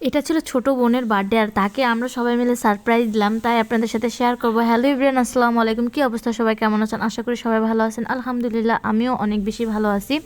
এটা ছিল ছোট বোনের বার্থডে, আর তাকে আমরা সবাই মিলে সারপ্রাইজ দিলাম, তাই আপনাদের সাথে শেয়ার করবো। হ্যালো এভরিওয়ান, আসসালামু আলাইকুম। কি অবস্থা, সবাই কেমন আছেন? আশা করি সবাই ভালো আছেন। আলহামদুলিল্লাহ, আমিও অনেক বেশি ভালো আছি।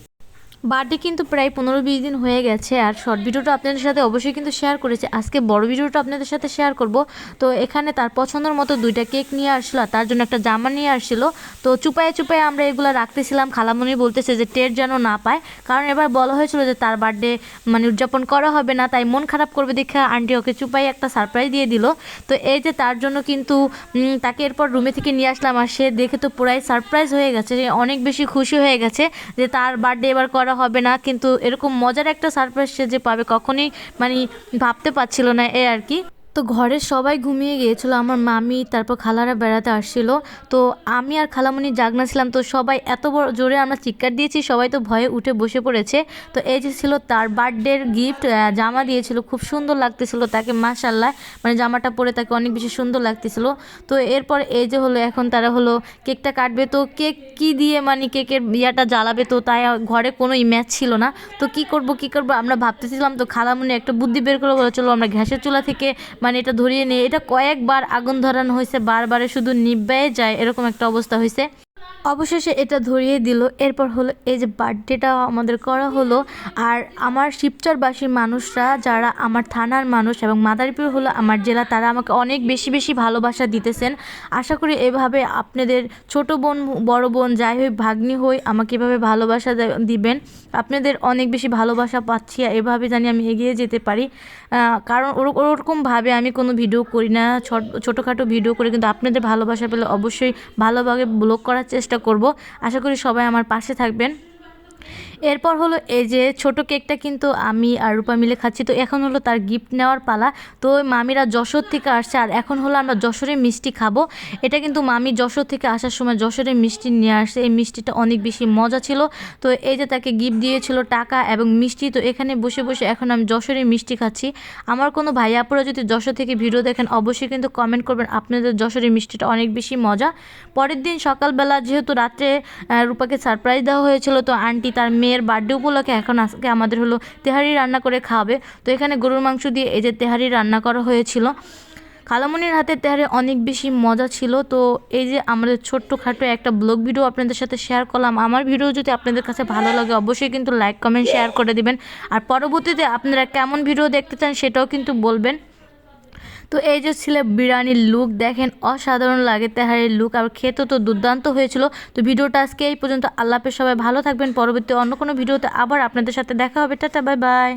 বার্থডে কিন্তু প্রায় 15-20 দিন হয়ে গেছে, আর শর্ট ভিডিওটা আপনাদের সাথে অবশ্যই কিন্তু শেয়ার করেছি। আজকে বড় ভিডিওটা আপনাদের সাথে শেয়ার করব। তো এখানে তার পছন্দের মতো 2টা কেক নিয়ে আসলো, আর তার জন্য একটা জামা নিয়ে আসছিল। তো চুপায়ে চুপায়ে আমরা এগুলো রাখতেছিলাম। খালামণি বলতেছে যে টের যেন না পায়, কারণ এবার বলা হয়েছিল যে তার বার্থডে মানে উদযাপন করা হবে না, তাই মন খারাপ করবে দেখে আন্টি ওকে চুপায়ে একটা সারপ্রাইজ দিয়ে দিল। তো এই যে তার জন্য কিন্তু তাকে এরপর রুমে থেকে নিয়ে আসলাম, আর সে দেখে তো পুরাই সারপ্রাইজ হয়ে গেছে, সে অনেক বেশি খুশি হয়ে গেছে যে তার বার্থডে এবার করা হবে না, কিন্তু এরকম মজার একটা সারপ্রাইজ সে যে পাবে কখনোই মানে ভাবতে পারছিল না এ আর কি। তো ঘরের সবাই ঘুমিয়ে গিয়েছিল, আমার মামি তারপর খালারা বেড়াতে আসছিল। তো আমি আর খালামণি জাগনা ছিলাম, তো সবাই এত বড় জোরে আমরা চিৎকার দিয়েছি, সবাই তো ভয়ে উঠে বসে পড়েছে। তো এই যে ছিল তার বার্থডের গিফট, জামা দিয়েছিল, খুব সুন্দর লাগতেছিল তাকে, মাশাল্লাহ, মানে জামাটা পরে তাকে অনেক বেশি সুন্দর লাগতেছিল। তো এরপর এই যে হলো এখন তারা হলো কেকটা কাটবে। তো কেক কি দিয়ে মানে কেকের ইয়াটা জ্বালাবে, তো তাই ঘরে কোনো ম্যাচ ছিল না। তো কি করব আমরা ভাবতেছিলাম। তো খালামণি একটা বুদ্ধি বের করে বলে, চলো আমরা গ্যাসের চুলা থেকে মানে এটা ধরিয়ে নিয়ে, এটা কয়েকবার আগুন ধরানো হয়েছে, বারবারে শুধু নিভে যায়, এরকম একটা অবস্থা হয়েছে। অবশেষে এটা ধরিয়ে দিল। এরপর হলো এই যে বার্থডেটা আমাদের করা হলো। আর আমার শিবচরবাসীর মানুষরা, যারা আমার থানার মানুষ এবং মাদারীপুর হলো আমার জেলা, তারা আমাকে অনেক বেশি বেশি ভালোবাসা দিতেছেন। আশা করি এভাবে আপনাদের ছোট বোন বড় বোন যাই হই ভাগ্নি হই আমাকে এভাবে ভালোবাসা দিবেন। আপনাদের অনেক বেশি ভালোবাসা পাচ্ছি, এভাবে জানি আমি এগিয়ে যেতে পারি। কারণ ওরকমভাবে আমি কোনো ভিডিও করি না, ছোটোখাটো ভিডিও করি, কিন্তু আপনাদের ভালোবাসা পেলে অবশ্যই ভালোভাবে ব্লগ করার চেষ্টা করব। আশা করি সবাই আমার পাশে থাকবেন। এরপর হলো এই যে ছোট কেকটা কিন্তু আমি আর রূপা মিলে খাচ্ছি। তো এখন হলো তার গিফট নেওয়ার পালা। তো মামিরা যশোর থেকে আসছে, আর এখন হলো আমরা যশোরের মিষ্টি খাবো। এটা কিন্তু মামি যশোর থেকে আসার সময় যশোরের মিষ্টি নিয়ে আসছে, এই মিষ্টিটা অনেক বেশি মজা ছিল। তো এই যে তাকে গিফট দিয়েছিল টাকা এবং মিষ্টি। তো এখানে বসে বসে এখন আমি যশোরের মিষ্টি খাচ্ছি। আমার কোনো ভাই আপুরা যদি যশোর থেকে ভিডিও দেখেন অবশ্যই কিন্তু কমেন্ট করবেন, আপনাদের যশোরের মিষ্টিটা অনেক বেশি মজা। পরের দিন সকালবেলা যেহেতু রাত্রে রূপাকে সারপ্রাইজ দেওয়া হয়েছিল, তো আন্টি তার মেয়ের বার্থডে উপলক্ষে এখন আজকে আমাদের হলো তেহারি রান্না করে খাওয়াবে। তো এখানে গরুর মাংস দিয়ে এই যে তেহারি রান্না করা হয়েছিল। খালামণির হাতে তেহারি অনেক বেশি মজা ছিল। তো এই যে আমাদের ছোট্টখাটো একটা ব্লগ ভিডিও আপনাদের সাথে শেয়ার করলাম। আমার ভিডিও যদি আপনাদের কাছে ভালো লাগে অবশ্যই কিন্তু লাইক কমেন্ট শেয়ার করে দিবেন, আর পরবর্তীতে আপনারা কেমন ভিডিও দেখতে চান সেটাও কিন্তু বলবেন। তো এই যে ছিল বিরিয়ানির লুক, দেখেন অসাধারণ লাগে তেহারির লুক, আর খেতে তো দুর্দান্ত হয়েছিল। তো ভিডিওটা আজকে এই পর্যন্ত। আল্লাহ হাফেজ, সবাই ভালো থাকবেন। পরবর্তী অন্য কোনো ভিডিওতে আবার আপনাদের সাথে দেখা হবে। Tata, bye bye.